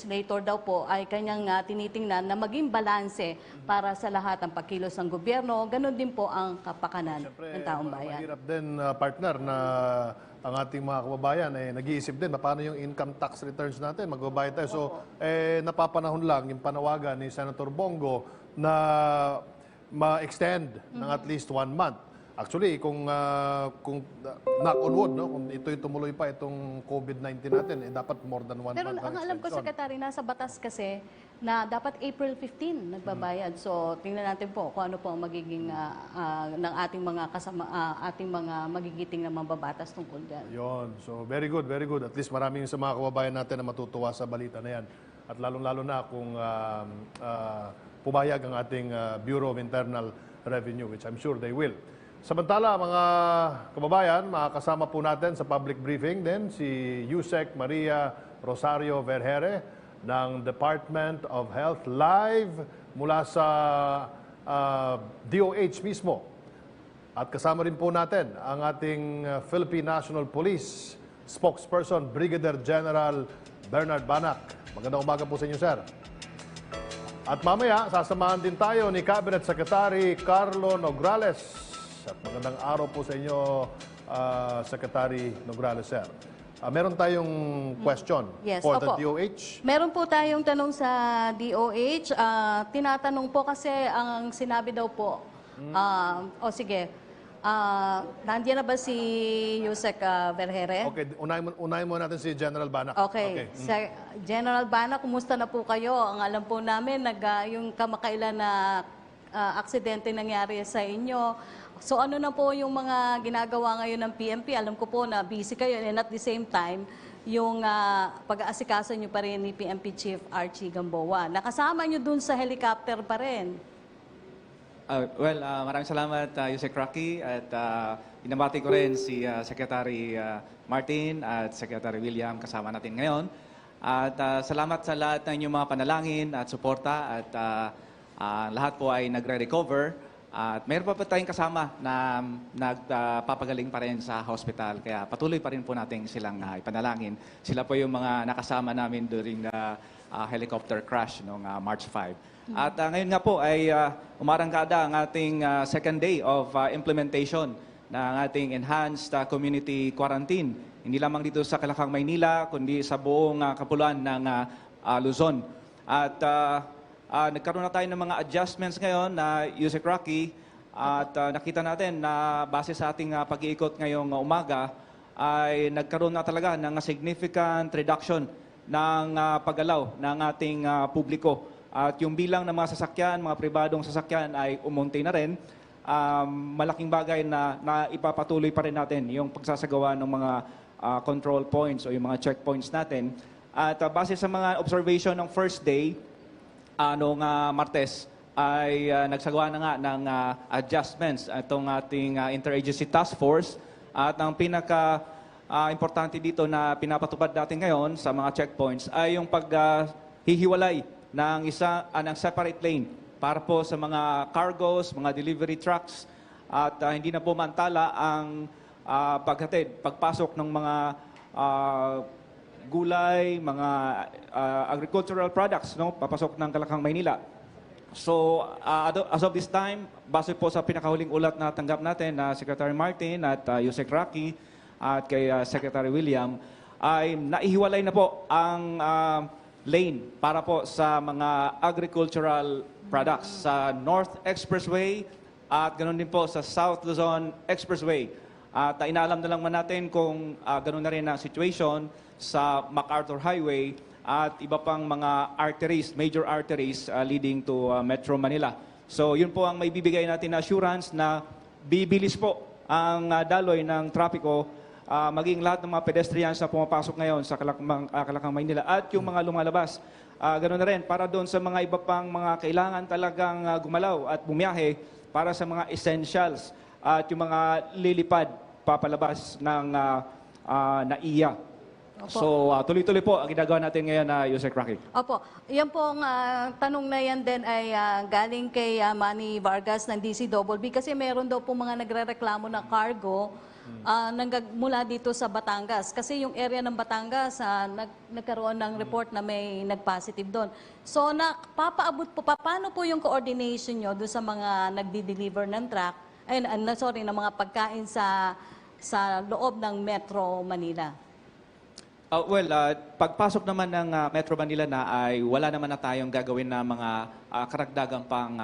legislator daw po ay kanyang tinitingnan na maging balanse para sa lahat ng pagkilos ng gobyerno. Ganon din po ang kapakanan ng taong bayan. Mahirap din, partner, na ang ating mga kababayan nag-iisip din na paano yung income tax returns natin, magbabayad tayo. So, napapanahon lang yung panawagan ni Senator Bongo na ma-extend ng at least 1 month. Actually, kung knock on wood, no, kung ito'y tumuloy pa itong COVID-19 natin, dapat more than 1 month. Pero ang alam ko, Secretary, nasa batas kasi na dapat April 15 nagbabayad. So, tingnan natin po kung ano po ang magiging ng ating mga ating mga magigiting na mambabatas tungkol diyan. Yon. So, very good, very good. At least maraming sa mga kababayan natin na matutuwa sa balita na yan. At lalong-lalo na kung pumayag ang ating Bureau of Internal Revenue, which I'm sure they will. Samantala, mga kababayan, makakasama po natin sa public briefing din si Yusek Maria Rosario Vergere ng Department of Health live mula sa DOH mismo. At kasama rin po natin ang ating Philippine National Police spokesperson, Brigadier General Bernard Banac. Magandang umaga po sa inyo, sir. At mamaya, sasamahan din tayo ni Cabinet Secretary Carlo Nograles. At magandang araw po sa inyo, Secretary Nograles, sir. Meron tayong question for the DOH. Meron po tayong tanong sa DOH. Tinatanong po kasi ang sinabi daw po, sige, nandiyan na ba si Yusek Vergere? Okay, unahin mo natin si General Banac. Okay. General Banac, kumusta na po kayo? Ang alam po namin, yung kamakailan na aksidente nangyari sa inyo. So ano na po yung mga ginagawa ngayon ng PNP? Alam ko po na busy kayo and at the same time, yung pag-aasikaso nyo pa rin ni PNP Chief Archie Gamboa. Nakasama nyo dun sa helicopter pa rin. Maraming salamat, Yusek Rocky, at inabati ko rin si Secretary Martin at Secretary William kasama natin ngayon. At salamat sa lahat ng inyong mga panalangin at suporta at lahat po ay nagre-recover. At mayroon pa tayong kasama na nagpapagaling pa rin sa hospital. Kaya patuloy pa rin po natin silang ipanalangin. Sila po yung mga nakasama namin during the helicopter crash noong March 5. At ngayon nga po ay umarangkada ang ating second day of implementation ng ating enhanced community quarantine. Hindi lamang dito sa Kalakang, Maynila, kundi sa buong kapuluan ng Luzon. At nagkaroon na tayo ng mga adjustments ngayon na Yusek Rocky at nakita natin na base sa ating pag-iikot ngayong umaga ay nagkaroon na talaga ng significant reduction ng paggalaw ng ating publiko. At yung bilang ng mga sasakyan, mga pribadong sasakyan ay umunti na rin. Malaking bagay na ipapatuloy pa rin natin yung pagsasagawa ng mga control points o yung mga checkpoints natin. At base sa mga observation ng first day, noong Martes ay nagsagawa na nga ng adjustments itong ating interagency task force. At ang pinaka-importante dito na pinapatupad natin ngayon sa mga checkpoints ay yung paghihiwalay ng separate lane para po sa mga cargos, mga delivery trucks at hindi na po mantala ang pagpasok ng mga gulay, mga agricultural products, no, papasok ng Kalakang, Maynila. So, as of this time, base po sa pinakahuling ulat na tanggap natin na Secretary Martin at Yusek Rocky at kay Secretary William, ay naihiwalay na po ang lane para po sa mga agricultural products sa North Expressway at ganoon din po sa South Luzon Expressway. At inaalam na lang man natin kung ganoon na rin ang situation sa MacArthur Highway at iba pang mga arteries, major arteries leading to Metro Manila. So yun po ang may bibigay natin na assurance na bibilis po ang daloy ng trapiko, maging lahat ng mga pedestrians na pumapasok ngayon sa Kalakang, Maynila at yung mga lumalabas. Ganoon na rin para doon sa mga iba pang mga kailangan talagang gumalaw at bumiyahe para sa mga essentials at yung mga lilipad papalabas ng NAIA. Opo. So, tuloy-tuloy po ang ginagawa natin ngayon na Yusek Rocky. Opo. Yan pong tanong na yan din ay galing kay Manny Vargas ng DCWB kasi meron daw po mga nagre-reklamo na cargo mula dito sa Batangas. Kasi yung area ng Batangas, nagkaroon ng report na may nag-positive doon. So, papaabot po, paano po yung coordination nyo doon sa mga nagdi-deliver ng truck, ng mga pagkain sa loob ng Metro Manila? Pagpasok naman ng Metro Manila na ay wala naman na tayong gagawin na mga karagdagang pang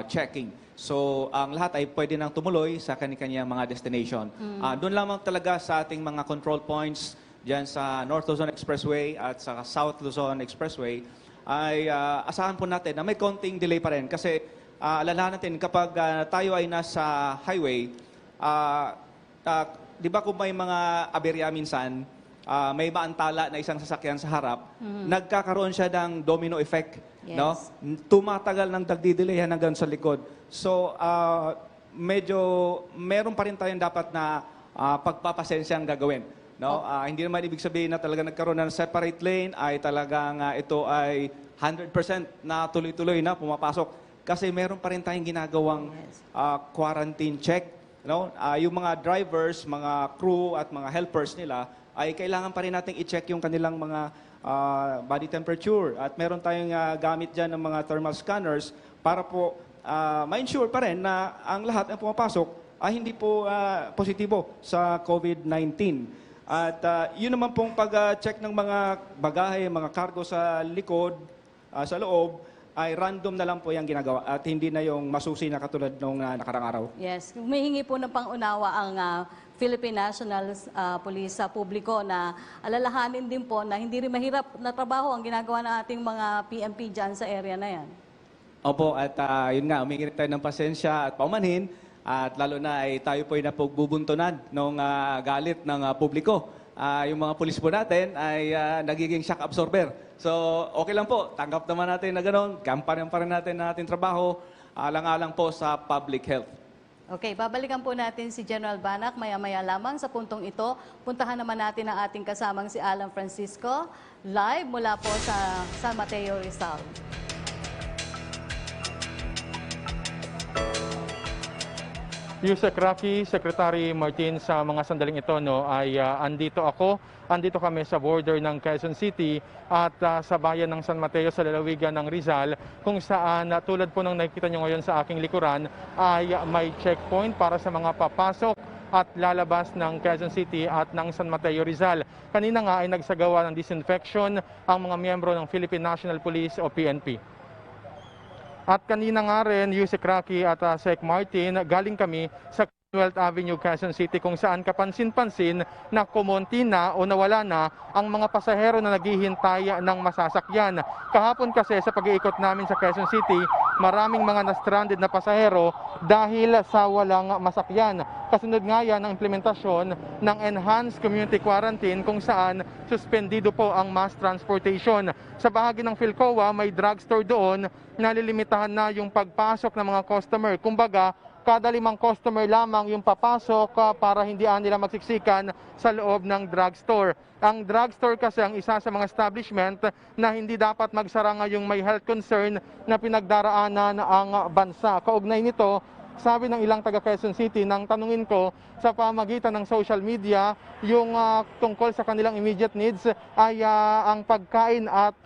checking. So, ang lahat ay pwede nang tumuloy sa kanya-kanyang mga destination. Doon lamang talaga sa ating mga control points dyan sa North Luzon Expressway at sa South Luzon Expressway ay asahan po natin na may konting delay pa rin. Kasi alalahan natin kapag tayo ay nasa highway, di ba kung may mga aberya minsan, may maantala na isang sasakyan sa harap, nagkakaroon siya ng domino effect. Yes. No? Tumatagal ng dagdidilayan hanggang sa likod. So, medyo meron pa rin tayong dapat na pagpapasensyang gagawin. No? Hindi naman ibig sabihin na talaga nagkaroon ng separate lane ay talagang ito ay 100% na tuloy-tuloy na pumapasok. Kasi meron pa rin tayong ginagawang quarantine check. No? Yung mga drivers, mga crew at mga helpers nila ay kailangan pa rin natin i-check yung kanilang mga body temperature. At meron tayong gamit dyan ng mga thermal scanners para po ma-ensure pa rin na ang lahat ng pumapasok ay hindi po positibo sa COVID-19. At yun naman pong pag-check ng mga bagahe, mga cargo sa likod, sa loob, ay random na lang po yung ginagawa at hindi na yung masusi na katulad nung nakarang araw. Yes, humihingi po ng pangunawa ang Philippine National Police sa publiko na alalahanin din po na hindi rin mahirap na trabaho ang ginagawa ng ating mga PNP dyan sa area na yan. Opo, at yun nga, humingi tayo ng pasensya at paumanhin at lalo na ay tayo po ay napagbubuntunan ng galit ng publiko. Yung mga pulis po natin ay nagiging shock absorber. So, okay lang po. Tanggap naman natin na gano'n. Kampanan pa rin natin na ating trabaho. Alang-alang po sa public health. Okay, babalikan po natin si General Banak maya-maya lamang sa puntong ito. Puntahan naman natin ang ating kasamang si Alan Francisco, live mula po sa San Mateo, Rizal. Yusek Rocky, Secretary Martin, sa mga sandaling ito ay andito kami sa border ng Quezon City at sa bayan ng San Mateo sa lalawigan ng Rizal, kung saan tulad po ng nakikita nyo ngayon sa aking likuran ay may checkpoint para sa mga papasok at lalabas ng Quezon City at ng San Mateo, Rizal. Kanina nga ay nagsagawa ng disinfection ang mga miyembro ng Philippine National Police o PNP. At kanina nga rin, Yusek Rocky at Sec Martin, galing kami sa 12th Avenue, Quezon City, kung saan kapansin-pansin na kumonti na o nawala na ang mga pasahero na naghihintay ng masasakyan. Kahapon kasi sa pag-iikot namin sa Quezon City, maraming mga na-stranded na pasahero dahil sa walang masakyan. Kasunod nga yan ang implementasyon ng Enhanced Community Quarantine kung saan suspendido po ang mass transportation. Sa bahagi ng Philcoa, may drugstore doon, nalilimitahan na yung pagpasok ng mga customer. Kumbaga, kada 5 customer lamang yung papasok para hindi nila magsiksikan sa loob ng drugstore. Ang drugstore kasi ang isa sa mga establishment na hindi dapat magsara ngayong may health concern na pinagdaraanan ang bansa. Kaugnay nito, sabi ng ilang taga Quezon City nang tanungin ko sa pamagitan ng social media yung tungkol sa kanilang immediate needs ay ang pagkain at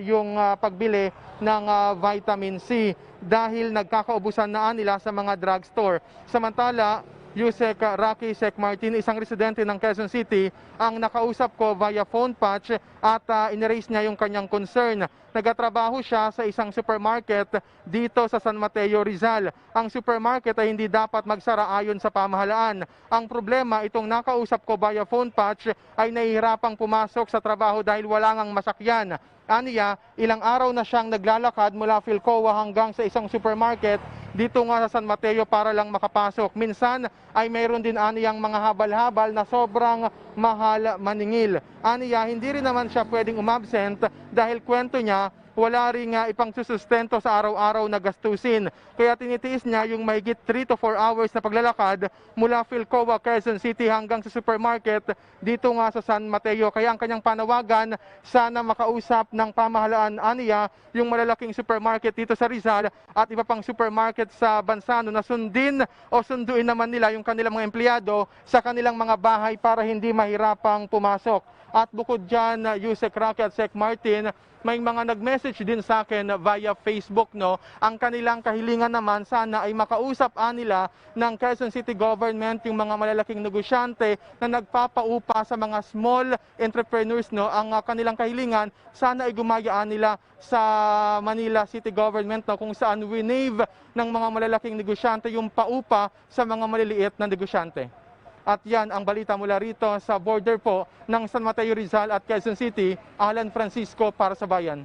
yung pagbili ng vitamin C dahil nagkakaubusan na nila sa mga drugstore. Samantala, Yusek Rocky, Sec Martin, isang residente ng Quezon City, ang nakausap ko via phone patch at in-raise niya yung kanyang concern. Nagatrabaho siya sa isang supermarket dito sa San Mateo, Rizal. Ang supermarket ay hindi dapat magsara ayon sa pamahalaan. Ang problema, itong nakausap ko via phone patch ay nahihirapang pumasok sa trabaho dahil wala ngang masakyan. Aniya, ilang araw na siyang naglalakad mula Philcoa hanggang sa isang supermarket dito nga sa San Mateo para lang makapasok. Minsan ay mayroon din aniyang mga habal-habal na sobrang mahal maningil. Aniya, hindi rin naman siya pwedeng umabsent dahil kwento niya wala ring ipang susustento sa araw-araw na gastusin. Kaya tinitiis niya yung mahigit 3 to 4 hours na paglalakad mula Philcoa, Quezon City hanggang sa supermarket dito nga sa San Mateo. Kaya ang kanyang panawagan, sana makausap ng pamahalaan aniya yung malalaking supermarket dito sa Rizal at iba pang supermarket sa bansa na sundin o sunduin naman nila yung kanilang mga empleyado sa kanilang mga bahay para hindi mahirapang pumasok. At bukod dyan, Yusek Rocky at Sec Martin, may mga nag-message din sa akin via Facebook, no. Ang kanilang kahilingan naman sana ay makausap nila ng Quezon City government yung mga malalaking negosyante na nagpapaupa sa mga small entrepreneurs, no. Ang kanilang kahilingan sana ay gumaya nila sa Manila City government, no, kung saan winave ng mga malalaking negosyante yung paupa sa mga maliliit na negosyante. At yan ang balita mula rito sa border po ng San Mateo Rizal at Quezon City. Alan Francisco para sa Bayan.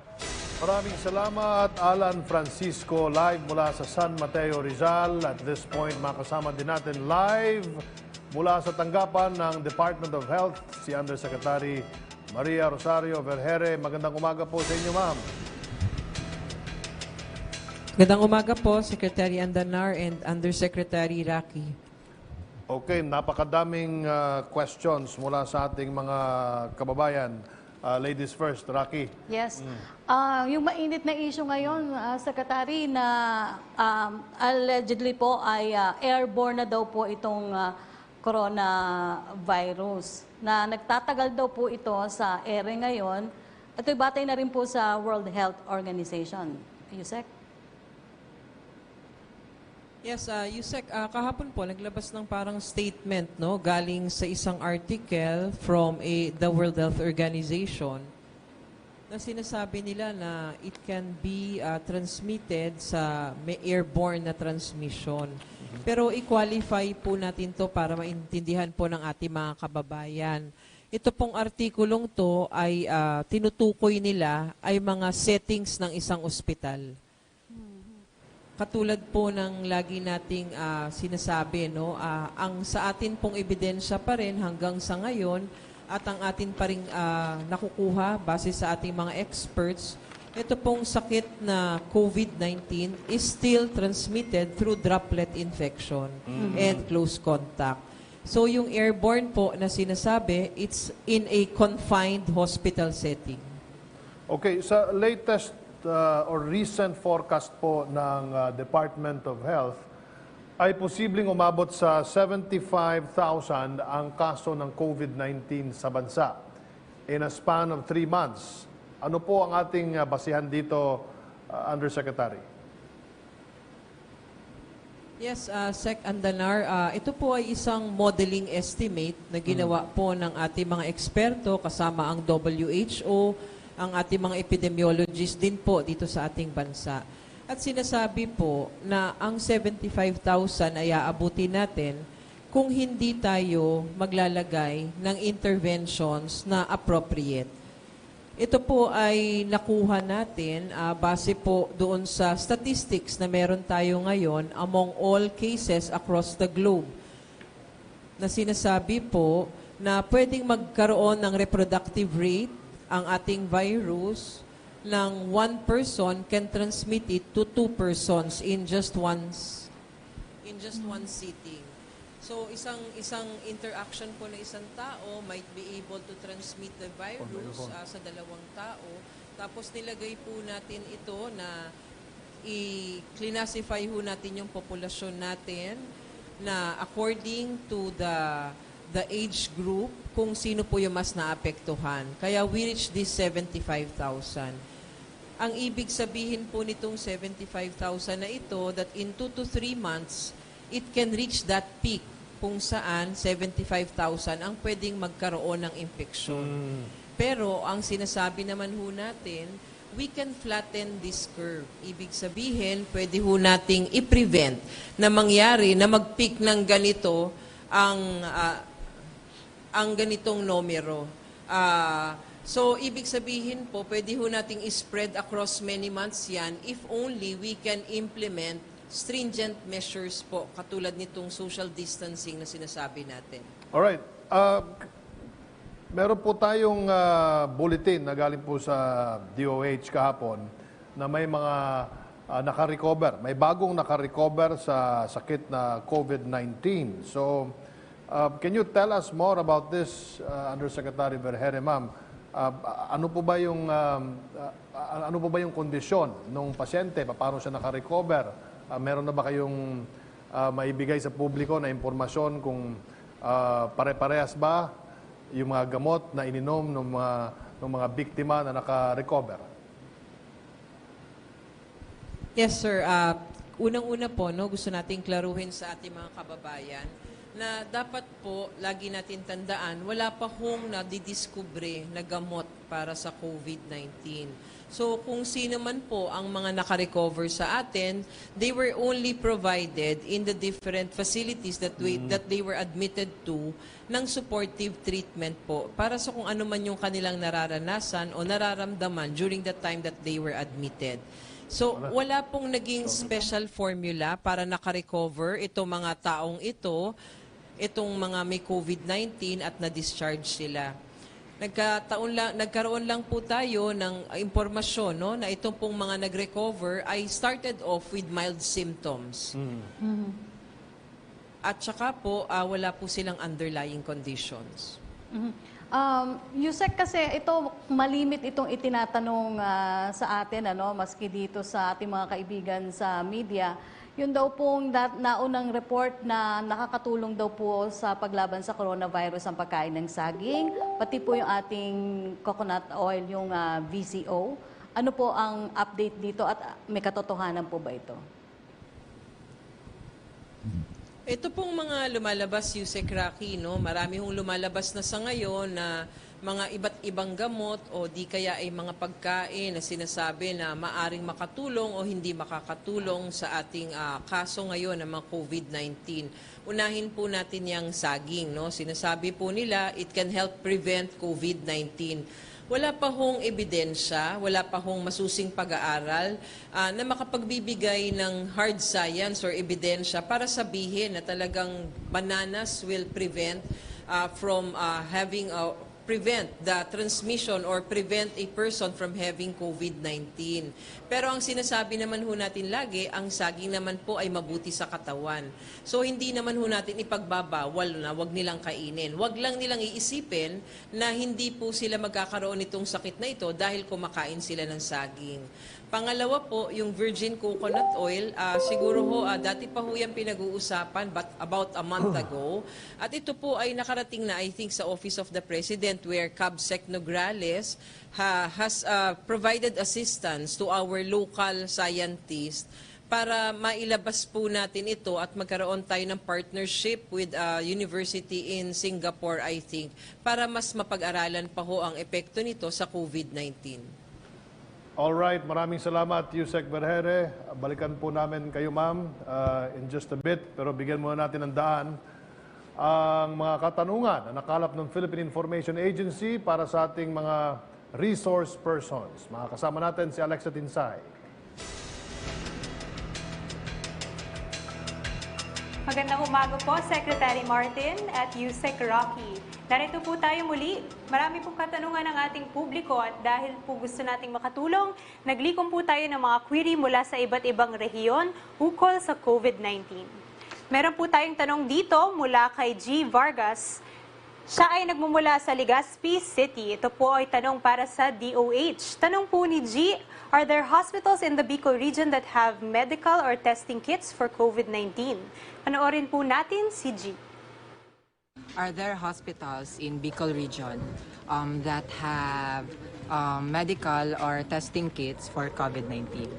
Maraming salamat, Alan Francisco, live mula sa San Mateo Rizal. At this point, makasama din natin live mula sa tanggapan ng Department of Health, si Undersecretary Maria Rosario Vergere. Magandang umaga po sa inyo, ma'am. Magandang umaga po, Secretary Andanar and Undersecretary Rocky. Okay, napakadaming questions mula sa ating mga kababayan. Ladies first, Rocky. Yes. Yung mainit na issue ngayon, Secretary, na allegedly po ay airborne na daw po itong coronavirus. Na nagtatagal daw po ito sa ere ngayon. Ito'y batay na rin po sa World Health Organization. Yusek? Yes, Yusek, kahapon po naglabas ng parang statement, no, galing sa isang article from the World Health Organization na sinasabi nila na it can be transmitted sa may airborne na transmission. Pero i-qualify po natin to para maintindihan po ng ating mga kababayan. Ito pong artikulong to ay tinutukoy nila ay mga settings ng isang ospital. Katulad po ng lagi nating sinasabi, no, ang sa atin pong ebidensya pa rin hanggang sa ngayon at ang atin pa rin nakukuha base sa ating mga experts, ito pong sakit na COVID-19 is still transmitted through droplet infection and close contact. So yung airborne po na sinasabi, it's in a confined hospital setting. Okay, sa latest or recent forecast po ng Department of Health, ay posibleng umabot sa 75,000 ang kaso ng COVID-19 sa bansa in a span of 3 months. Ano po ang ating basihan dito, Undersecretary? Yes, Sec Andanar, ito po ay isang modeling estimate na ginawa po ng ating mga eksperto kasama ang WHO, ang ating mga epidemiologists din po dito sa ating bansa. At sinasabi po na ang 75,000 ay aabutin natin kung hindi tayo maglalagay ng interventions na appropriate. Ito po ay nakuha natin base po doon sa statistics na meron tayo ngayon among all cases across the globe. Na sinasabi po na pwedeng magkaroon ng reproductive rate ang ating virus ng 1 person can transmit it to 2 persons in just one sitting. So isang interaction po na isang tao might be able to transmit the virus sa dalawang tao. Tapos nilagay po natin ito na i-classify ho natin yung populasyon natin na according to the age group kung sino po yung mas naapektuhan. Kaya we reach this 75,000. Ang ibig sabihin po nitong 75,000 na ito, that in 2 to 3 months, it can reach that peak kung saan 75,000 ang pwedeng magkaroon ng infeksyon. Pero ang sinasabi naman ho natin, we can flatten this curve. Ibig sabihin, pwede ho nating i-prevent na mangyari na mag-peak ng ganito ang ganitong numero. So, ibig sabihin po, pwede ho nating i-spread across many months yan if only we can implement stringent measures po, katulad nitong social distancing na sinasabi natin. Alright. Meron po tayong bulletin na galing po sa DOH kahapon na may mga naka-recover. May bagong naka-recover sa sakit na COVID-19. So, can you tell us more about this, Undersecretary Vergere, ma'am? Ano po ba yung kondisyon ng pasyente? Paano siya naka-recover? Meron na ba kayong maibigay sa publiko na impormasyon kung pare-parehas ba yung mga gamot na ininom ng mga biktima na naka-recover? Yes, sir. Unang-una po, no, gusto nating klaruhin sa ating mga kababayan na dapat po, lagi natin tandaan, wala pa hong nadidiskubre na gamot para sa COVID-19. So, kung sino man po ang mga nakarecover sa atin, they were only provided in the different facilities that they were admitted to ng supportive treatment po para sa kung ano man yung kanilang nararanasan o nararamdaman during the time that they were admitted. So, wala pong naging special formula para nakarecover itong mga taong itong mga may COVID-19 at na-discharge sila. Nagkaroon lang po tayo ng impormasyon, no, na itong pong mga nag-recover ay started off with mild symptoms. At saka po, wala po silang underlying conditions. Yusek, kasi ito, malimit itong itinatanong sa atin, maski dito sa ating mga kaibigan sa media. Yun daw pong naunang report na nakakatulong daw po sa paglaban sa coronavirus ang pagkain ng saging, pati po yung ating coconut oil, yung VCO. Ano po ang update dito at may katotohanan po ba ito? Ito pong mga lumalabas, Yusek Rocky, no? Marami hong lumalabas na sa ngayon na mga iba't ibang gamot o di kaya ay mga pagkain na sinasabi na maaring makatulong o hindi makakatulong sa ating kaso ngayon ng mga COVID-19. Unahin po natin yung saging, no? Sinasabi po nila it can help prevent COVID-19. Wala pa hong ebidensya, wala pa hong masusing pag-aaral na makapagbibigay ng hard science or ebidensya para sabihin na talagang bananas will prevent prevent the transmission or prevent a person from having COVID-19. Pero ang sinasabi naman ho natin lagi, ang saging naman po ay mabuti sa katawan. So hindi naman ho natin ipagbabawal na wag nilang kainin. Wag lang nilang iisipin na hindi po sila magkakaroon nitong sakit na ito dahil kumakain sila ng saging. Pangalawa po, yung virgin coconut oil, siguro ho, dati pa ho yan pinag-uusapan but about a month ago. At ito po ay nakarating na, I think, sa Office of the President where Cabsec Nograles has provided assistance to our local scientists para mailabas po natin ito at magkaroon tayo ng partnership with a university in Singapore, I think, para mas mapag-aralan pa ho ang epekto nito sa COVID-19. Alright, maraming salamat, Yusek Vergere. Balikan po namin kayo, ma'am, in just a bit. Pero bigyan muna natin ng daan ang mga katanungan na nakalap ng Philippine Information Agency para sa ating mga resource persons. Mga kasama natin si Alexa Tinsay. Magandang umaga po, Secretary Martin at Yusek Rocky. Narito po tayo muli. Marami pong katanungan ng ating publiko at dahil po gusto nating makatulong, naglikom po tayo ng mga query mula sa iba't ibang rehiyon ukol sa COVID-19. Meron po tayong tanong dito mula kay G. Vargas. Siya ay nagmumula sa Legazpi City. Ito po ay tanong para sa DOH. Tanong po ni G, are there hospitals in the Bicol region that have medical or testing kits for COVID-19? Panoorin po natin si G. Are there hospitals in Bicol region that have medical or testing kits for COVID-19?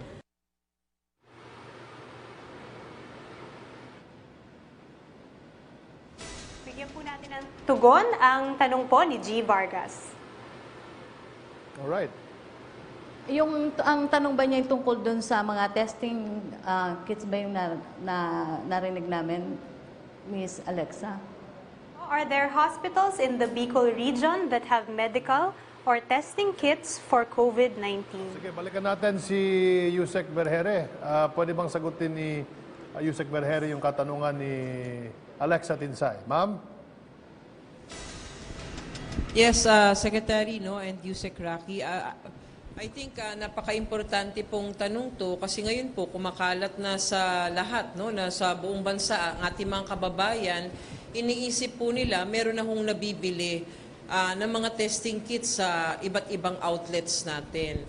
Bigyan po natin ng tugon ang tanong po ni G. Vargas. Alright. Ang tanong ba niya yung tungkol dun sa mga testing kits ba yung narinig namin, Miss Alexa? Are there hospitals in the Bicol region that have medical or testing kits for COVID-19? Sige, balikan natin si Yusek Vergere. Pwede bang sagutin ni Yusek Vergere yung katanungan ni Alexa Tinsay? Ma'am? Yes, Secretary, no, and Yusek Rocky. I think napaka-importante pong tanong to kasi ngayon po kumakalat na sa lahat, no, na sa buong bansa ang ating mga kababayan, iniisip po nila meron na hong nabibili ng mga testing kits sa iba't ibang outlets natin.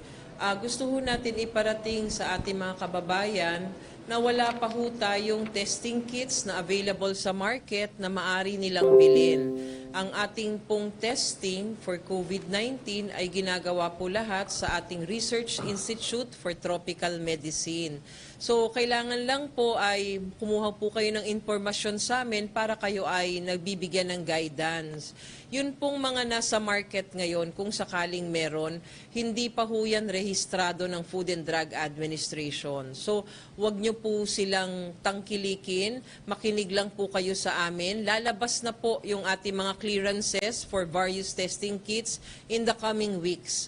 Gusto ho natin iparating sa ating mga kababayan na wala pa ho tayong testing kits na available sa market na maari nilang bilhin. Ang ating pong testing for COVID-19 ay ginagawa po lahat sa ating Research Institute for Tropical Medicine. So, kailangan lang po ay kumuha po kayo ng impormasyon sa amin para kayo ay nagbibigyan ng guidance. Yun pong mga nasa market ngayon, kung sakaling meron, hindi pa ho yan rehistrado ng Food and Drug Administration. So, wag nyo po silang tangkilikin, makinig lang po kayo sa amin. Lalabas na po yung ating mga clearances for various testing kits in the coming weeks.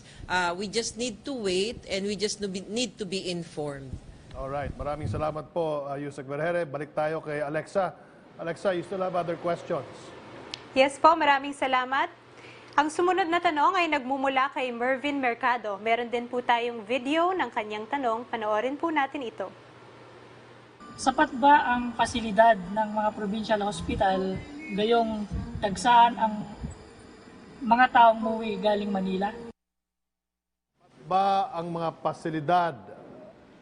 We just need to wait and we just need to be informed. Alright, maraming salamat po, Yusek Vergere. Balik tayo kay Alexa. Alexa, you still have other questions? Yes po, maraming salamat. Ang sumunod na tanong ay nagmumula kay Mervin Mercado. Meron din po tayong video ng kanyang tanong. Panoorin po natin ito. Sapat ba ang pasilidad ng mga provincial hospital gayong tagsaan ang mga taong umuwi galing Manila? Ba ang mga pasilidad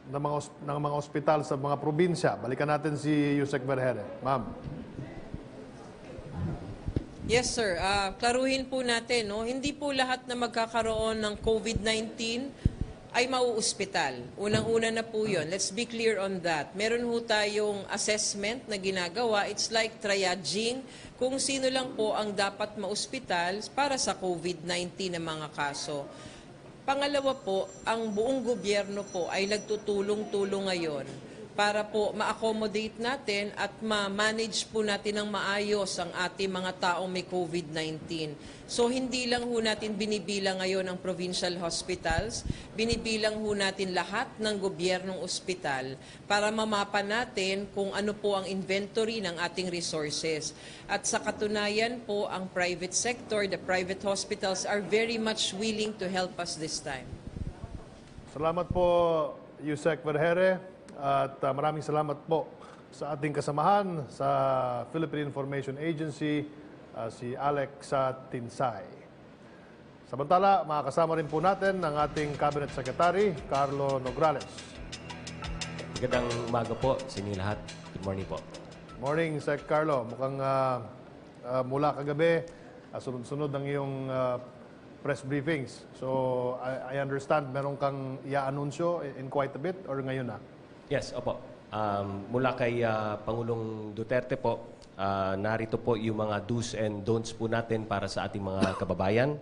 ng mga ospital sa mga probinsya? Balikan natin si Yusek Vergere. Ma'am. Yes, sir. Klaruhin po natin, no? Hindi po lahat na magkakaroon ng COVID-19 ay mauospital. Unang-una na po yun. Let's be clear on that. Meron ho tayong assessment na ginagawa. It's like triaging kung sino lang po ang dapat mauospital para sa COVID-19 na mga kaso. Pangalawa po, ang buong gobyerno po ay nagtutulong-tulong ngayon para po ma-accommodate natin at ma-manage po natin ng maayos ang ating mga taong may COVID-19. So hindi lang ho natin binibilang ngayon ang provincial hospitals, binibilang ho natin lahat ng gobyernong ospital para mamapa natin kung ano po ang inventory ng ating resources. At sa katunayan po, ang private sector, the private hospitals are very much willing to help us this time. Salamat po, Yusek Vergere. At maraming salamat po sa ating kasamahan sa Philippine Information Agency, si Alexa Tinsay. Samantala, makakasama rin po natin ang ating Cabinet Secretary, Carlo Nograles. Magandang umaga po sa inyo lahat. Good morning po. Morning, Sec Carlo. Mukhang mula kagabi, sunod-sunod ang iyong press briefings. So, I understand meron kang i-anunsyo in quite a bit or ngayon na? Yes, opo. Mula kay Pangulong Duterte po, narito po yung mga do's and don'ts po natin para sa ating mga kababayan.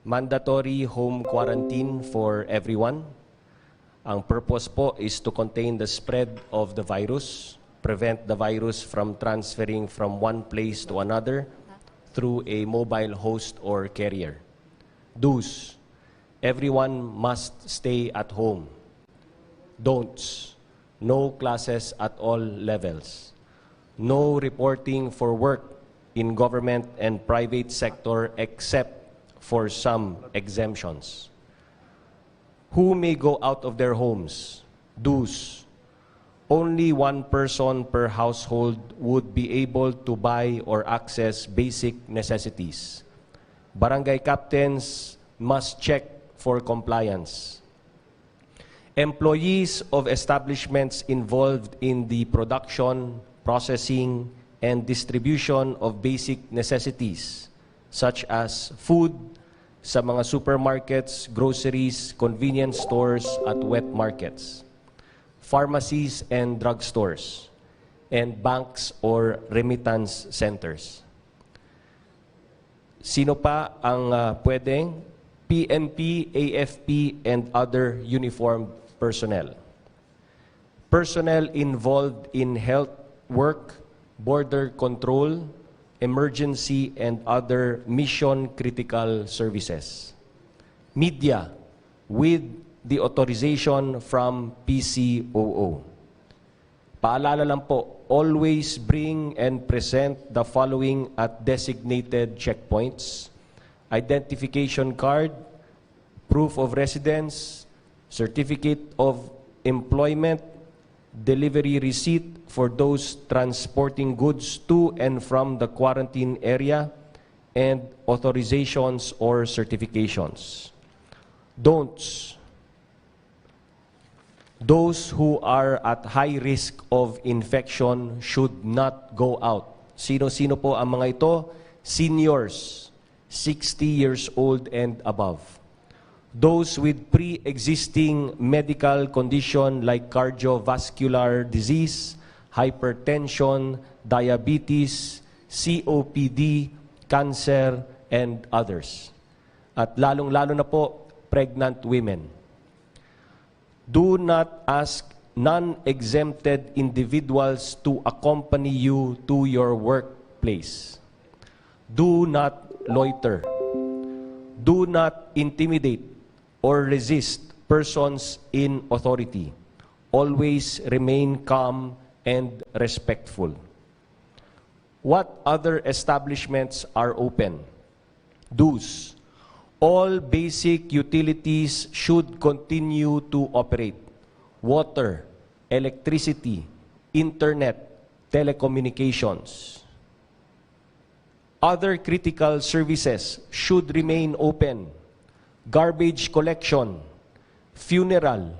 Mandatory home quarantine for everyone. Ang purpose po is to contain the spread of the virus, prevent the virus from transferring from one place to another through a mobile host or carrier. Do's, everyone must stay at home. Don'ts, no classes at all levels. No reporting for work in government and private sector except for some exemptions. Who may go out of their homes? Do's, only one person per household would be able to buy or access basic necessities. Barangay captains must check for compliance. Employees of establishments involved in the production, processing, and distribution of basic necessities, such as food, sa mga supermarkets, groceries, convenience stores, at wet markets, pharmacies and drugstores, and banks or remittance centers. Sino pa ang pwedeng? PNP, AFP, and other uniformed personnel. Personnel involved in health, work, border control, emergency, and other mission-critical services. Media, with the authorization from PCOO. Paalala lang po, always bring and present the following at designated checkpoints: identification card, proof of residence, certificate of employment, delivery receipt for those transporting goods to and from the quarantine area, and authorizations or certifications. Don'ts. Those who are at high risk of infection should not go out. Sino-sino po ang mga ito? Seniors, 60 years old and above. Those with pre-existing medical condition like cardiovascular disease, hypertension, diabetes, COPD, cancer, and others. At lalong-lalo na po, pregnant women. Do not ask non-exempted individuals to accompany you to your workplace. Do not loiter. Do not intimidate or resist persons in authority. Always remain calm and respectful. What other establishments are open? Do's. All basic utilities should continue to operate. Water, electricity, internet, telecommunications. Other critical services should remain open. Garbage collection, funeral,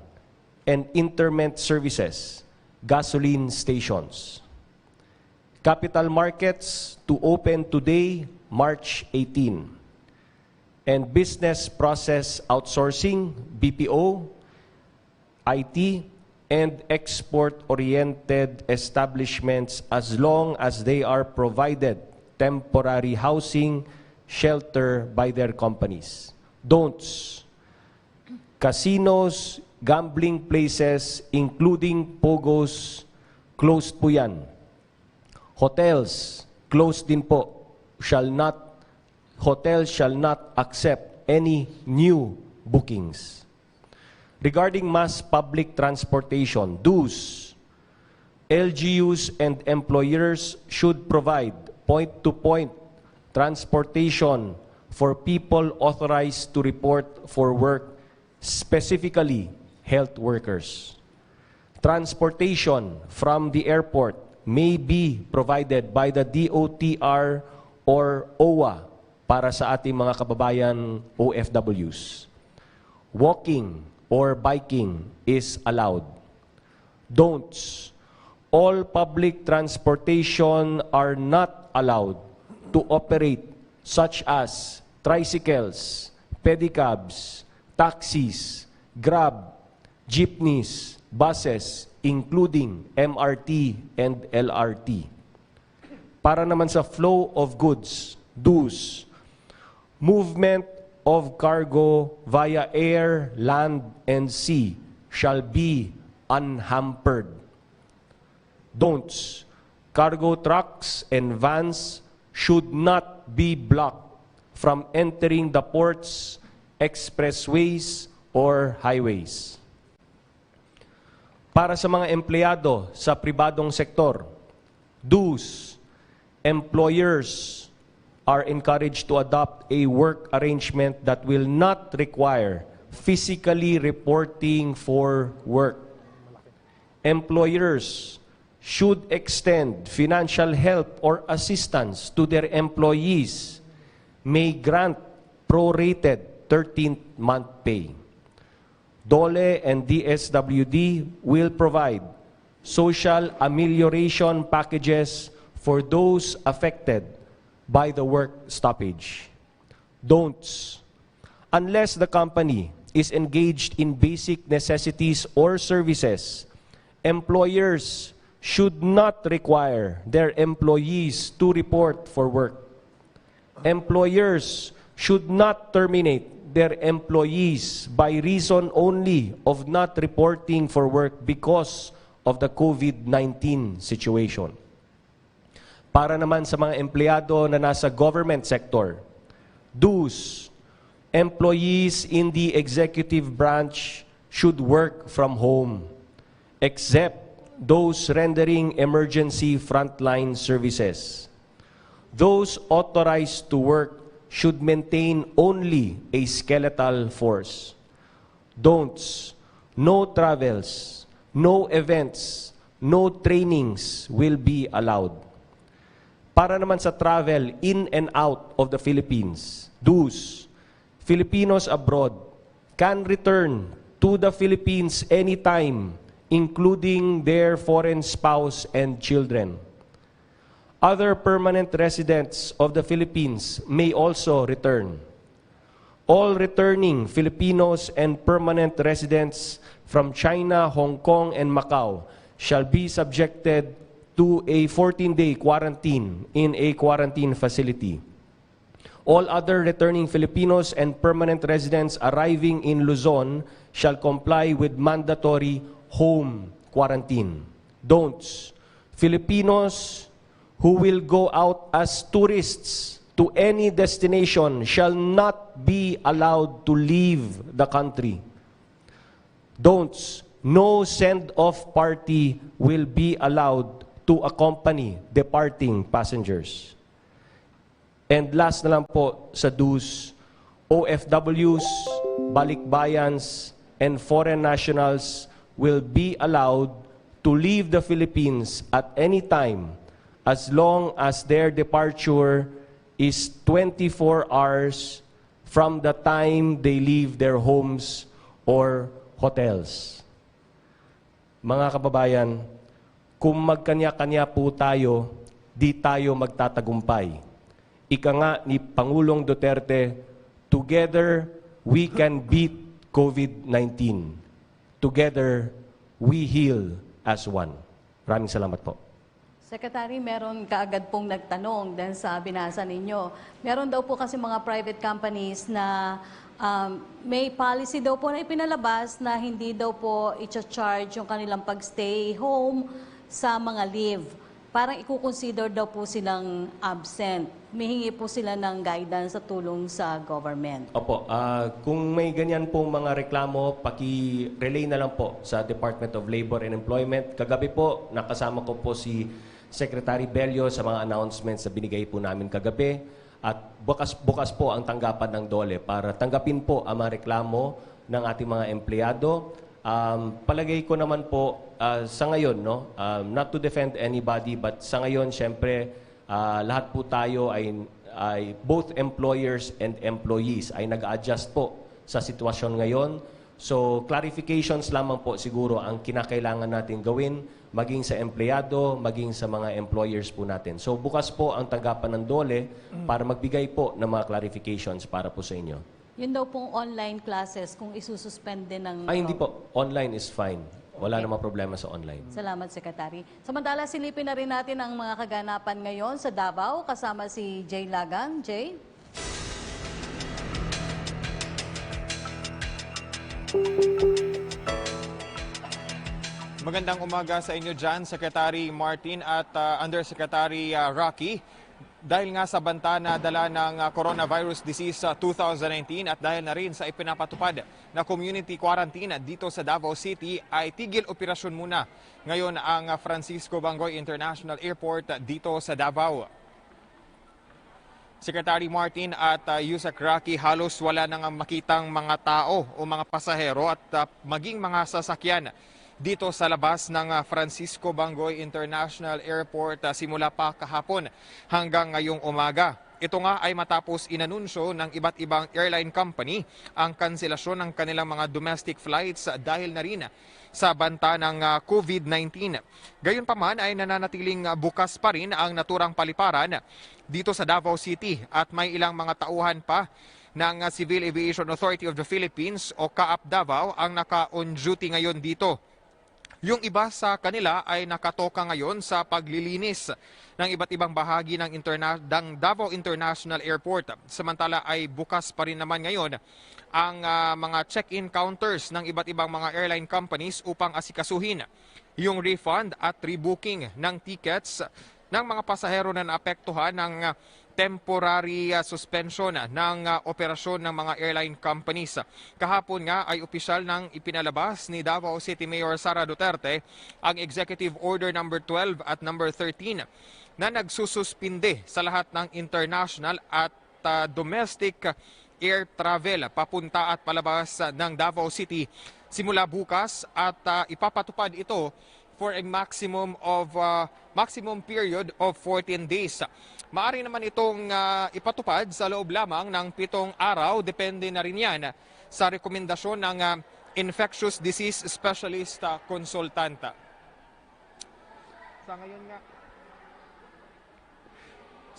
and interment services, gasoline stations. Capital markets to open today, March 18. And business process outsourcing, BPO, IT, and export-oriented establishments as long as they are provided temporary housing, shelter by their companies. Don'ts. Casinos, gambling places, including pogos, closed po yan. Hotels, closed din po. Hotels shall not accept any new bookings. Regarding mass public transportation, dues, LGUs and employers should provide point-to-point transportation for people authorized to report for work, specifically health workers. Transportation from the airport may be provided by the DOTR or OWA para sa ating mga kababayan OFWs. Walking or biking is allowed. Don'ts. All public transportation are not allowed to operate, such as tricycles, pedicabs, taxis, Grab, jeepneys, buses, including MRT and LRT. Para naman sa flow of goods, dues, movement of cargo via air, land, and sea shall be unhampered. Don'ts. Cargo trucks and vans should not be blocked from entering the ports, expressways, or highways. Para sa mga empleyado sa pribadong sektor, dues, employers are encouraged to adopt a work arrangement that will not require physically reporting for work. Employers should extend financial help or assistance to their employees, may grant prorated 13th month pay. DOLE and DSWD will provide social amelioration packages for those affected by the work stoppage. Don'ts. Unless the company is engaged in basic necessities or services, employers should not require their employees to report for work. Employers should not terminate their employees by reason only of not reporting for work because of the COVID-19 situation. Para naman sa mga empleyado na nasa government sector, dues, employees in the executive branch should work from home, except those rendering emergency frontline services. Those authorized to work should maintain only a skeletal force. Don'ts, no travels, no events, no trainings will be allowed. Para naman sa travel in and out of the Philippines, do's, Filipinos abroad can return to the Philippines anytime, including their foreign spouse and children. Other permanent residents of the Philippines may also return. All returning Filipinos and permanent residents from China, Hong Kong, and Macau shall be subjected to a 14-day quarantine in a quarantine facility. All other returning Filipinos and permanent residents arriving in Luzon shall comply with mandatory home quarantine. Don'ts. Filipinos who will go out as tourists to any destination shall not be allowed to leave the country. Don'ts. No send-off party will be allowed to accompany departing passengers. And last na lang po sa do's, OFWs, balikbayans, and foreign nationals will be allowed to leave the Philippines at any time as long as their departure is 24 hours from the time they leave their homes or hotels. Mga kababayan, kung magkanya-kanya po tayo, di tayo magtatagumpay. Ika nga ni Pangulong Duterte, together we can beat COVID-19. Together we heal as one. Maraming salamat po. Secretary, meron kaagad pong nagtanong dahil sa binasa ninyo. Meron daw po kasi mga private companies na may policy daw po na ipinalabas na hindi daw po i-charge yung kanilang pag-stay home sa mga leave. Parang i-consider daw po silang absent. Mihingi po sila ng guidance at tulong sa government. Opo, kung may ganyan pong mga reklamo, paki-relay na lang po sa Department of Labor and Employment. Kagabi po, nakasama ko po si Secretary Bello sa mga announcements na binigay po namin kagabi. At bukas po ang tanggapan ng DOLE para tanggapin po ang mga reklamo ng ating mga empleyado. Palagay ko naman po sa ngayon, no, not to defend anybody, but sa ngayon, syempre, lahat po tayo ay both employers and employees ay nag-adjust po sa sitwasyon ngayon. So, clarifications lamang po siguro ang kinakailangan natin gawin, maging sa empleyado, maging sa mga employers po natin. So, bukas po ang tanggapan ng DOLE para magbigay po ng mga clarifications para po sa inyo. Yun daw pong online classes kung isususpend din ng... Ay, hindi po. Online is fine. Wala namang problema sa online. Salamat, Secretary. Samantala, silipin na rin natin ang mga kaganapan ngayon sa Davao kasama si Jay Lagan. Jay? Magandang umaga sa inyo dyan, Secretary Martin at Undersecretary Rocky. Dahil nga sa banta na dala ng coronavirus disease 2019 at dahil na rin sa ipinapatupad na community quarantine dito sa Davao City, ay tigil operasyon muna ngayon ang Francisco Bangoy International Airport dito sa Davao. Secretary Martin at Yusek Rocky, halos wala nang makitang mga tao o mga pasahero at maging mga sasakyan dito sa labas ng Francisco Bangoy International Airport simula pa kahapon hanggang ngayong umaga. Ito nga ay matapos inanunsyo ng iba't ibang airline company ang kanselasyon ng kanilang mga domestic flights dahil na rin sa banta ng COVID-19. Gayunpaman ay nananatiling bukas pa rin ang naturang paliparan dito sa Davao City at may ilang mga tauhan pa ng Civil Aviation Authority of the Philippines o CAAP Davao ang naka-on duty ngayon dito. Yung iba sa kanila ay nakatoka ngayon sa paglilinis ng iba't ibang bahagi ng Davao International Airport. Samantala ay bukas pa rin naman ngayon ang mga check-in counters ng iba't ibang mga airline companies upang asikasuhin yung refund at rebooking ng tickets ng mga pasahero na naapektuhan ng temporary suspension ng operasyon ng mga airline companies. Kahapon nga ay opisyal nang ipinalabas ni Davao City Mayor Sara Duterte ang Executive Order number 12 at number 13 na nagsususpinde sa lahat ng international at domestic air travel papunta at palabas ng Davao City simula bukas at ipapatupad ito for a maximum period of 14 days. Maaari naman itong ipatupad sa loob lamang ng 7 araw, depende na rin yan sa rekomendasyon ng infectious disease specialist consultant.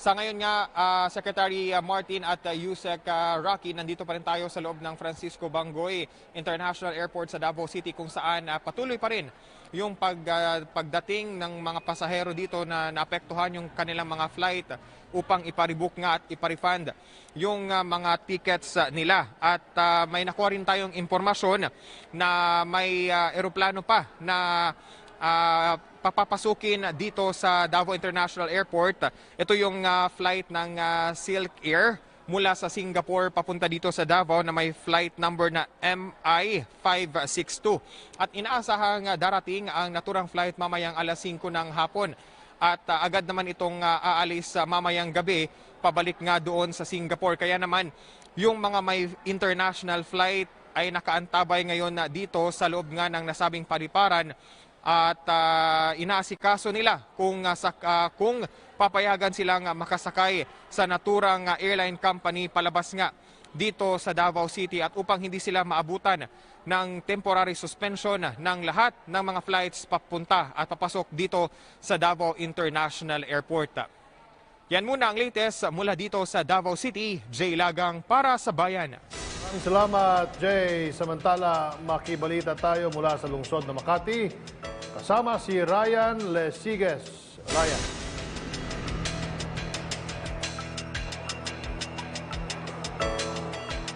Sa ngayon nga, Secretary Martin at Yusek Rocky, nandito pa rin tayo sa loob ng Francisco Bangoy International Airport sa Davao City kung saan patuloy pa rin yung pagdating ng mga pasahero dito na naapektuhan yung kanilang mga flight upang iparebook nga at iparefund yung mga tickets nila. At may nakuha rin tayong impormasyon na may eroplano pa na papapasukin dito sa Davao International Airport. Ito yung flight ng Silk Air mula sa Singapore papunta dito sa Davao na may flight number na MI562. At inaasahang darating ang naturang flight mamayang alas 5 ng hapon. At agad naman itong aalis mamayang gabi pabalik nga doon sa Singapore. Kaya naman yung mga may international flight ay nakaantabay ngayon dito sa loob nga ng nasabing paliparan. At inaasikaso nila kung papayagan silang makasakay sa naturang airline company palabas nga dito sa Davao City at upang hindi sila maabutan ng temporary suspension ng lahat ng mga flights papunta at papasok dito sa Davao International Airport. Yan muna ang latest mula dito sa Davao City. Jay Lagang para sa Bayan. Maraming salamat, Jay. Samantala, makibalita tayo mula sa lungsod ng Makati. Kasama si Ryan Lesiges. Ryan.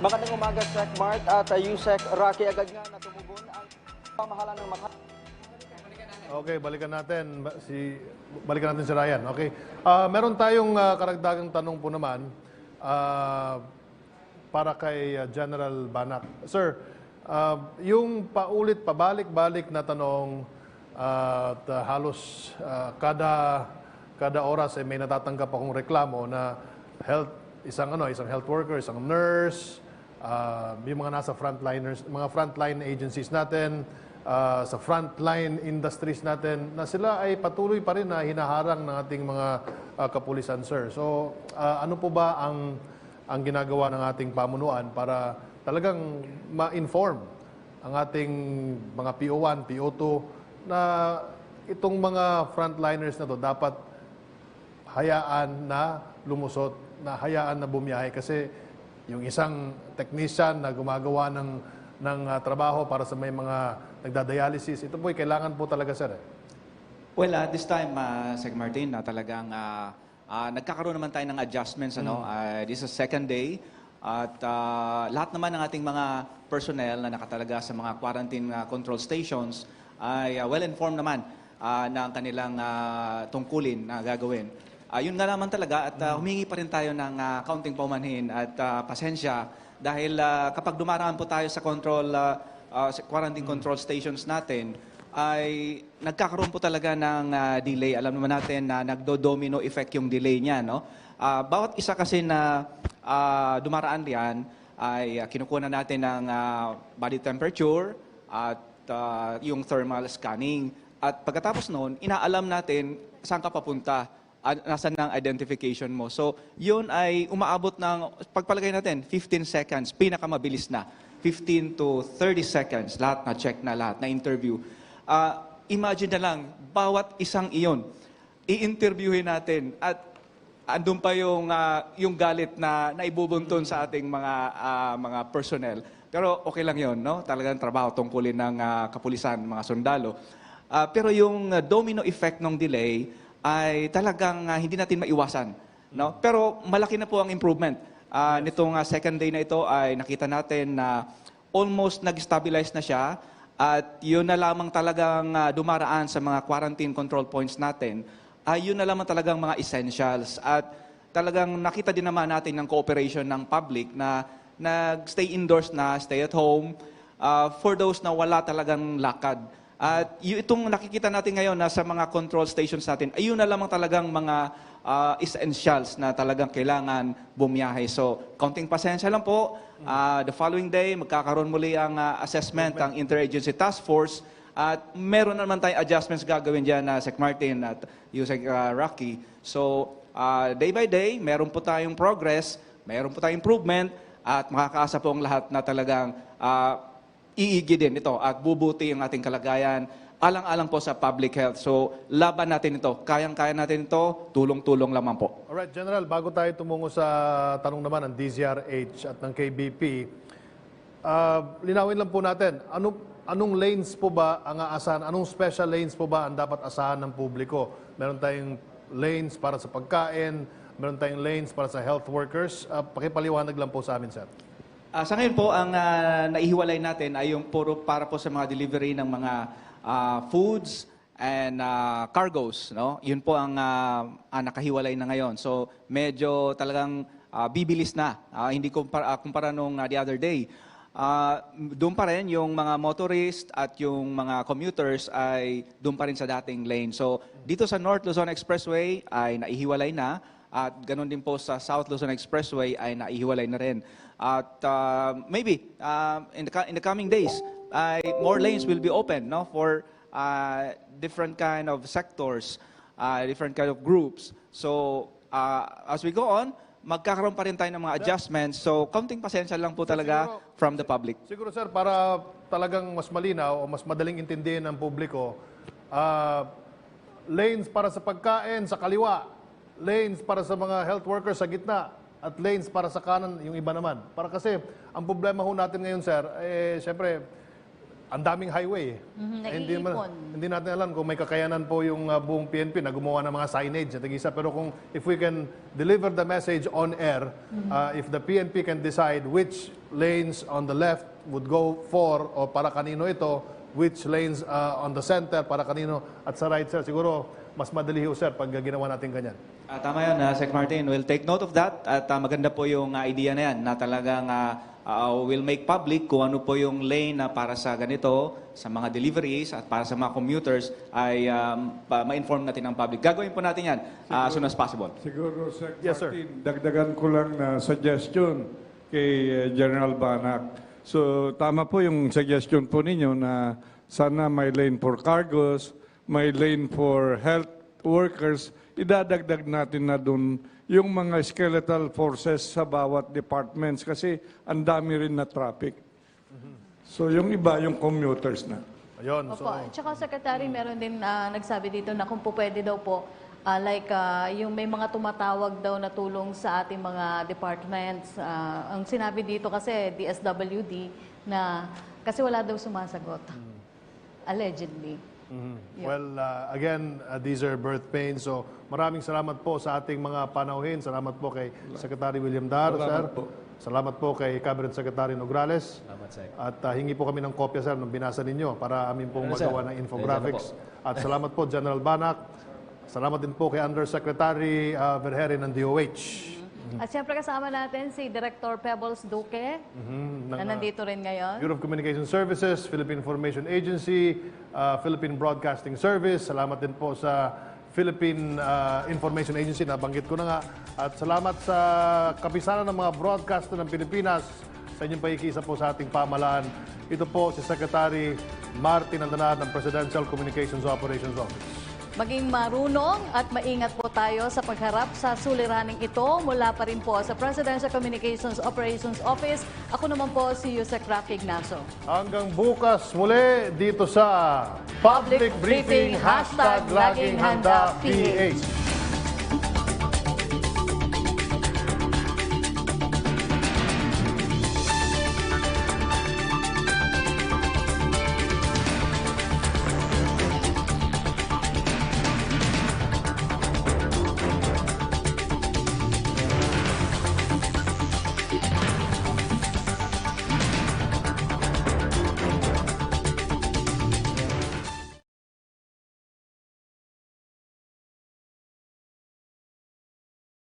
Magandang umaga, Sec Mart at Yusek Rocky. Agad nga na tumugon ang pamahalaan ng Makati. Okay, balikan natin si Ryan. Okay. Meron tayong karagdagang tanong po naman para kay General Banak. Sir, yung pabalik-balik na tanong at halos kada oras may natatanggap akong reklamo na isang health worker, isang nurse, yung mga nasa mga frontline agencies natin, sa frontline industries natin, na sila ay patuloy pa rin na hinaharang ng ating mga kapulisan, sir. So, ano po ba ang ginagawa ng ating pamunuan para talagang ma-inform ang ating mga PO1, PO2 na itong mga frontliners na to dapat hayaan na lumusot, na hayaan na bumiyahe kasi yung isang technician na gumagawa ng trabaho para sa may mga nagdadialysis, ito po ay kailangan po talaga, sir. Well, this time, Sec Martin, talagang nagkakaroon naman tayo ng adjustments. This is second day. At lahat naman ng ating mga personnel na nakatalaga sa mga quarantine control stations ay well-informed naman ng kanilang tungkulin na gagawin. Yun nga naman talaga at humingi pa rin tayo ng kaunting paumanhin at pasensya dahil kapag dumaraan po tayo sa quarantine control stations natin, ay nagkakaroon po talaga ng delay. Alam naman natin na nagdo-domino effect yung delay niya. No? Bawat isa kasi na dumaraan riyan ay kinukuha na natin ng body temperature at yung thermal scanning. At pagkatapos noon, inaalam natin saan ka papunta, nasan ang identification mo. So, yun ay umaabot ng, pagpalagay natin, 15 seconds, pinakamabilis na. 15 to 30 seconds, lahat na check na, lahat na interview. Imagine na lang, bawat isang iyon, i-interviewin natin at andun pa yung galit na naibubunton sa ating mga personnel. Pero okay lang yon, no? Talagang trabaho tungkulin ng kapulisan, mga sundalo. Pero yung domino effect ng delay ay talagang hindi natin maiwasan. No? Pero malaki na po ang improvement. Nitong second day na ito ay nakita natin na almost nag-stabilize na siya at yun na lamang talagang dumaraan sa mga quarantine control points natin. Yun na lamang talagang mga essentials at talagang nakita din naman natin ng cooperation ng public na nag-stay indoors na, stay at home. For those na wala talagang lakad, At itong nakikita natin ngayon na sa mga control stations natin, ayun na lamang talagang mga essentials na talagang kailangan bumiyahe. So, kaunting pasensya lang po. The following day, magkakaroon muli ang assessment ng Interagency Task Force. At meron naman tayong adjustments gagawin dyan na Sec Martin at Sec Rocky. So, day by day, meron po tayong progress, meron po tayong improvement, at makakaasa po ang lahat na talagang iigi din ito at bubuti ang ating kalagayan alang-alang po sa public health. So, laban natin ito. Kayang-kaya natin ito. Tulong-tulong lamang po. Alright, General, bago tayo tumungo sa tanong naman ng DZRH at ng KBP, linawin lang po natin, anong lanes po ba ang aasahan? Anong special lanes po ba ang dapat asahan ng publiko? Meron tayong lanes para sa pagkain, meron tayong lanes para sa health workers. Pakipaliwanag lang po sa amin, sir. Sa ngayon po, ang naihiwalay natin ay yung puro para po sa mga delivery ng mga foods and cargos. No? Yun po ang nakahiwalay na ngayon. So medyo talagang bibilis na. Hindi kumpara nung the other day. Doon pa rin yung mga motorist at yung mga commuters ay doon pa rin sa dating lane. So dito sa North Luzon Expressway ay naihiwalay na. At ganoon din po sa South Luzon Expressway ay naihiwalay na rin. At maybe in the coming days, more lanes will be open, no, for different kind of sectors, different kind of groups. So as we go on, magkakaroon pa rin tayo ng mga adjustments. So kaunting pasensya lang po talaga from the public. Siguro, sir, para talagang mas malinaw o mas madaling intindihin ng publiko, lanes para sa pagkain sa kaliwa, lanes para sa mga health workers sa gitna, at lanes para sa kanan, yung iba naman. Para kasi, ang problema ho natin ngayon, sir, syempre, ang daming highway. Hindi natin alam kung may kakayanan po yung buong PNP na gumawa ng mga signage at isa. Pero kung if we can deliver the message on air, if the PNP can decide which lanes on the left would go for o para kanino ito, which lanes on the center para kanino at sa right, sir, siguro mas madali ho, sir, pag ginawa natin ganyan. Tama yun, Sec Martin. We'll take note of that. At maganda po yung idea na yan na talagang we'll make public kung ano po yung lane na para sa ganito, sa mga deliveries at para sa mga commuters ay ma-inform natin ang public. Gagawin po natin yan as soon as possible. Siguro, Sec Yes, sir. Martin, dagdagan ko lang na suggestion kay General Banak. So, tama po yung suggestion po ninyo na sana may lane for cargos, may lane for health workers, idadagdag natin na dun yung mga skeletal forces sa bawat departments kasi ang dami rin na traffic. So yung iba, yung commuters na. Ayun. Opo. Tsaka, Secretary, meron din nagsabi dito na kung po pwede daw po, yung may mga tumatawag daw na tulong sa ating mga departments. Ang sinabi dito kasi, DSWD, na kasi wala daw sumasagot. Allegedly. Well, again, these are birth pains. So, maraming salamat po sa ating mga panauhin. Salamat po kay Secretary William Dar, sir. Salamat po kay Cabinet Secretary Nograles. Salamat, Sec. At hingi po kami ng kopya, sir, nung binasa ninyo para amin pong magawa ng infographics. At salamat po, General Banak. Salamat din po kay Undersecretary Vergerin ng DOH. At siyempre kasama natin si Director Pebbles Duque, na nandito rin ngayon. Bureau of Communication Services, Philippine Information Agency, Philippine Broadcasting Service. Salamat din po sa Philippine Information Agency, nabanggit ko na nga. At salamat sa kapisanan ng mga broadcaster ng Pilipinas sa inyong paikisa po sa ating pamahalaan. Ito po si Secretary Martin Handa ng Presidential Communications Operations Office. Maging marunong at maingat po tayo sa pagharap sa suliraning ito mula pa rin po sa Presidential Communications Operations Office. Ako naman po si Yusek Rocky Ignacio. Hanggang bukas muli dito sa Public Briefing #LagingHandaPH.